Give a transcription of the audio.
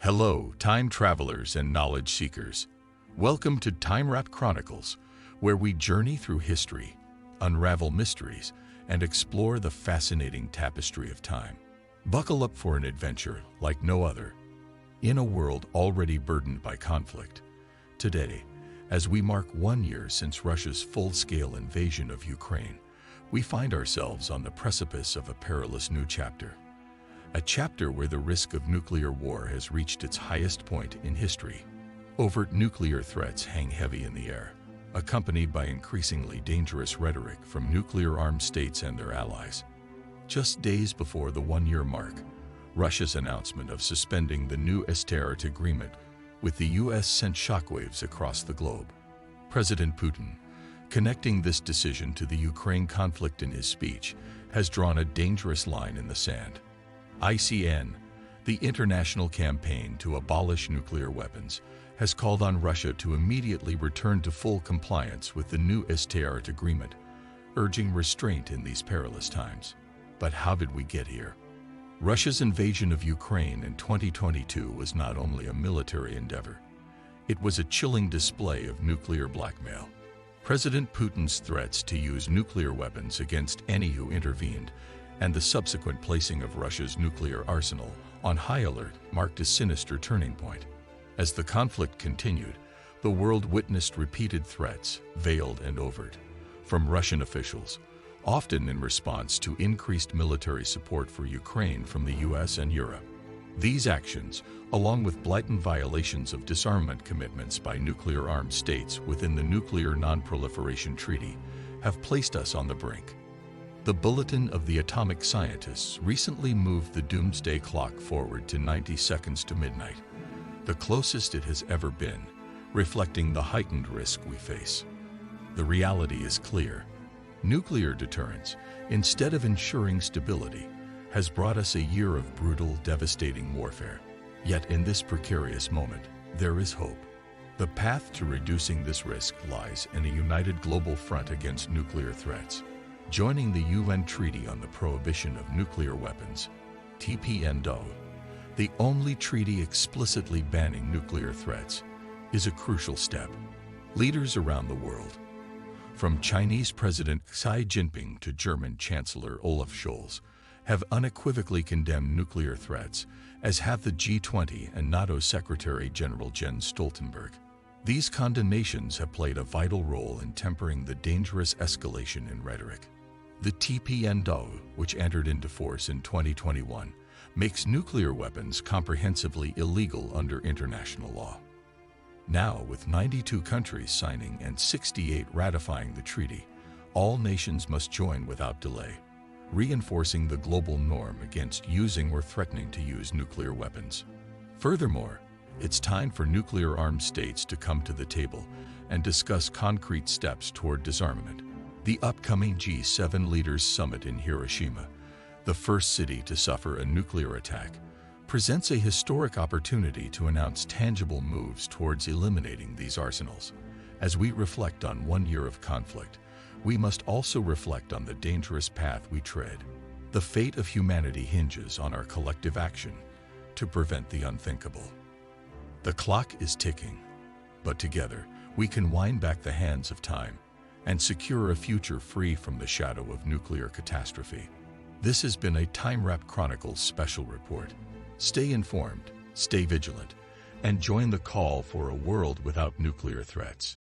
Hello, time travelers and knowledge seekers. Welcome to Timewrap Chronicles, where we journey through history, unravel mysteries, and explore the fascinating tapestry of time. Buckle up for an adventure like no other. In a world already burdened by conflict, today, as we mark 1 year since Russia's full-scale invasion of Ukraine, we find ourselves on the precipice of a perilous new chapter. A chapter where the risk of nuclear war has reached its highest point in history. Overt nuclear threats hang heavy in the air, accompanied by increasingly dangerous rhetoric from nuclear-armed states and their allies. Just days before the 1-year mark, Russia's announcement of suspending the new START agreement with the U.S. sent shockwaves across the globe. President Putin, connecting this decision to the Ukraine conflict in his speech, has drawn a dangerous line in the sand. ICN, the international campaign to abolish nuclear weapons, has called on Russia to immediately return to full compliance with the new START agreement, urging restraint in these perilous times. But how did we get here? Russia's invasion of Ukraine in 2022 was not only a military endeavor, it was a chilling display of nuclear blackmail. President Putin's threats to use nuclear weapons against any who intervened and the subsequent placing of Russia's nuclear arsenal on high alert marked a sinister turning point. As the conflict continued, the world witnessed repeated threats, veiled and overt, from Russian officials, often in response to increased military support for Ukraine from the US and Europe. These actions, along with blatant violations of disarmament commitments by nuclear-armed states within the Nuclear Non-Proliferation Treaty, have placed us on the brink. The Bulletin of the Atomic Scientists recently moved the doomsday clock forward to 90 seconds to midnight, the closest it has ever been, reflecting the heightened risk we face. The reality is clear. Nuclear deterrence, instead of ensuring stability, has brought us a year of brutal, devastating warfare. Yet in this precarious moment, there is hope. The path to reducing this risk lies in a united global front against nuclear threats. Joining the UN Treaty on the Prohibition of Nuclear Weapons, TPNW, the only treaty explicitly banning nuclear threats, is a crucial step. Leaders around the world, from Chinese President Xi Jinping to German Chancellor Olaf Scholz, have unequivocally condemned nuclear threats, as have the G20 and NATO Secretary General Jens Stoltenberg. These condemnations have played a vital role in tempering the dangerous escalation in rhetoric. The TPNW, which entered into force in 2021, makes nuclear weapons comprehensively illegal under international law. Now, with 92 countries signing and 68 ratifying the treaty, all nations must join without delay, reinforcing the global norm against using or threatening to use nuclear weapons. Furthermore, it's time for nuclear-armed states to come to the table and discuss concrete steps toward disarmament. The upcoming G7 Leaders Summit in Hiroshima, the first city to suffer a nuclear attack, presents a historic opportunity to announce tangible moves towards eliminating these arsenals. As we reflect on 1 year of conflict, we must also reflect on the dangerous path we tread. The fate of humanity hinges on our collective action to prevent the unthinkable. The clock is ticking, but together we can wind back the hands of time and secure a future free from the shadow of nuclear catastrophe. This has been a Timewrap Chronicles special report. Stay informed, stay vigilant, and join the call for a world without nuclear threats.